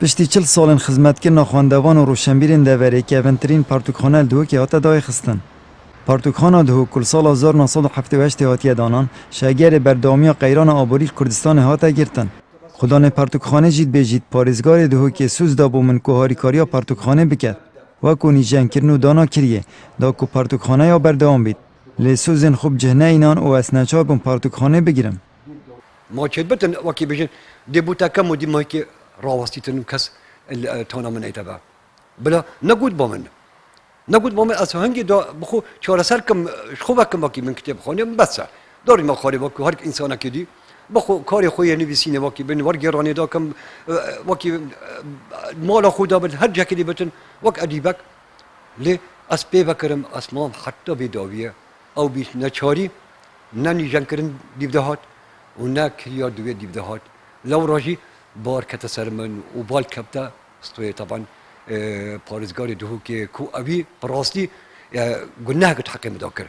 پشتی 40 سال خدمت کردن خواندوان و روشنبیرین دوره که اونترین پارتوکخانه دهوک هاتا دای خستن. پارتوکخانه دهوک کل سال 1978 هاتیه دانان شاگرد بردامی قیران آبوری کردستان هاتا گرتن. خدان پارتوکخانه جید بجید پارزگار دهوک سوز دا بو من کوهاری کاریا پارتوکخانه بکرد و کنی جنگ کرنو دانا کریه دا کو پارتوکخانه یا بردام بید. لسوزن خوب جهنه اینان و اسنچار بون پارتوکخانه بگیرم. ما چه بتن وکی بجن دبوتا کم و دی مایی که راوستیتن کس تانا من ایتبا بلا نگود با من از هنگی دا بخو چهار سر کم خوبه کم وکی من کتاب خانیم بسه داری ما خاری وکی هر انسان کدی بخو کاری خوی نویسینه وکی بن ور گرانی دا کم وکی مال خدا بد هر جا کدی بتن وک ادیبک لی از پی بکرم اسمام حتی بداویه او بیش نچاری نه نیجان کرن دیودهات و نه کریا دوی دیودهات لو راجی بار کتا سر من و بال کبتا استوی طبعا پارزگار دهو که کو اوی براستی گناه کت حقی مداکر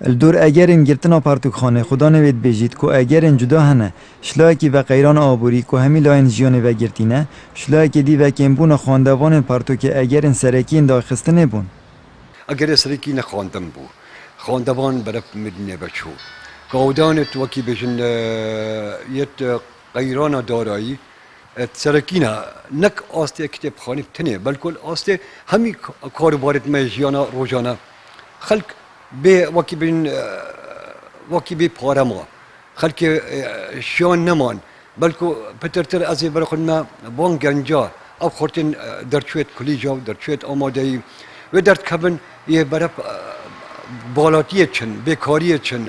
الدور اگر این گرتنا پارتوکخانه خدا نوید بجید که اگر این جدا هنه شلایکی و قیران آبوری که همی لاین جیانه و گرتینه شلایکی دی و کمبون خواندوان پارتوک اگر این سرکی این داخسته نبون اگر سرکی نخواندم بو خواندوان برف مدینه بچو گودانت وکی بجن یت قیران دارایی سرکینا نک آسته کتاب خانه تنه بلکل آسته همی کاروبارت میجیانا روزانه خلق به وکی به پارما خلق شان نمان بلکو پترتر از برخون ما بان گنجا او خورتن درچویت کلیجا درچویت آمادهی و درد کبن یه برف بالاتیه چن بیکاریه چن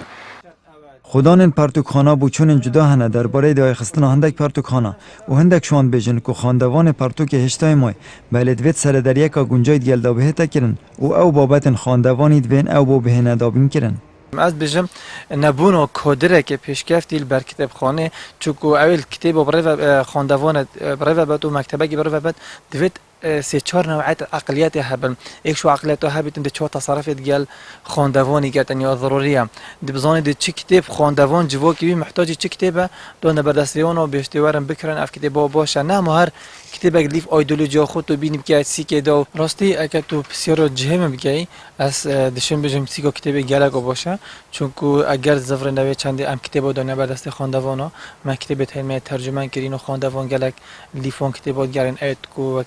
خدان این پارتوکخانه بو چون جدا هنه درباره دای خستن هندک پارتوکخانه و هندک شوان بجن که خواندوان پارتوک هشتای مای بلدویت سر در یکا گنجاید گلدا بهتا کرن او بابت خواندوانی دوین او بو بهنه دابین کرن از بجم نبون و کدره که پیشکفتی بر کتابخانه چونکو اول کتاب برای خواندوان برای بعد و مکتبه برای بعد دویت سه چهار نوعیت عقلیت هبن یک شو عقلیت هبت اند چهار تصرف دیگل خواندوانی گرتن یا ضروریه دبزانی د چی کتاب خواندوان جوو کی محتاج چی کتابه دون بردستیون و بهشتوارم بکرن اف کتاب باشه نه مهر کتاب لیف ایدئولوژی خود تو بینیم که سی که دو راستی اگه تو بسیار جهم بگی از دشم بجم سی کتاب گلگو باشه چونکو اگر زفر نوی چند ام کتاب دونه بردست خواندوانا مکتب تلمه ترجمه کردین و خواندوان گلک لیفون کتابات گرن ایت کو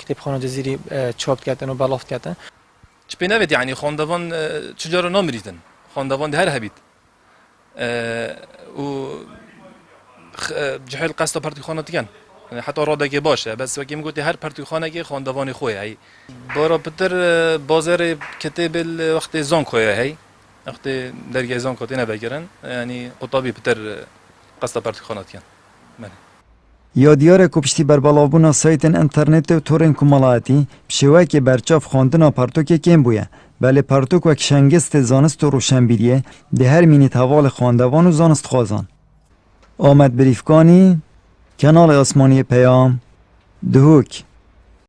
کتابخانه جزیری چاپ کردن و بلافت کردن. چه بنوید یعنی خواندوان چجور نامریدن خواندوان ده هر هبید و جهل قصد پارتوکخانه دیگن حتی رادگی باشه بس وقتی میگویی هر پارتوکخانه که خواندوانی خویه هی بارا بتر بازار کتاب وقت زان خویه هی وقت درگه زان کتی نبگیرن یعنی قطابی بتر قصد پارتوکخانه دیگن یا دیاره که پشتی بر بالابونا سایت انترنت و تورن کمالاتی بشوه که برچاف خواندنا پارتوک کم بویه بله پارتوک و کشنگست زانست و روشنبیریه ده هر مینی توال خواندوان و زانست خوازان آمد بریفکانی کانال آسمانی پیام دهوک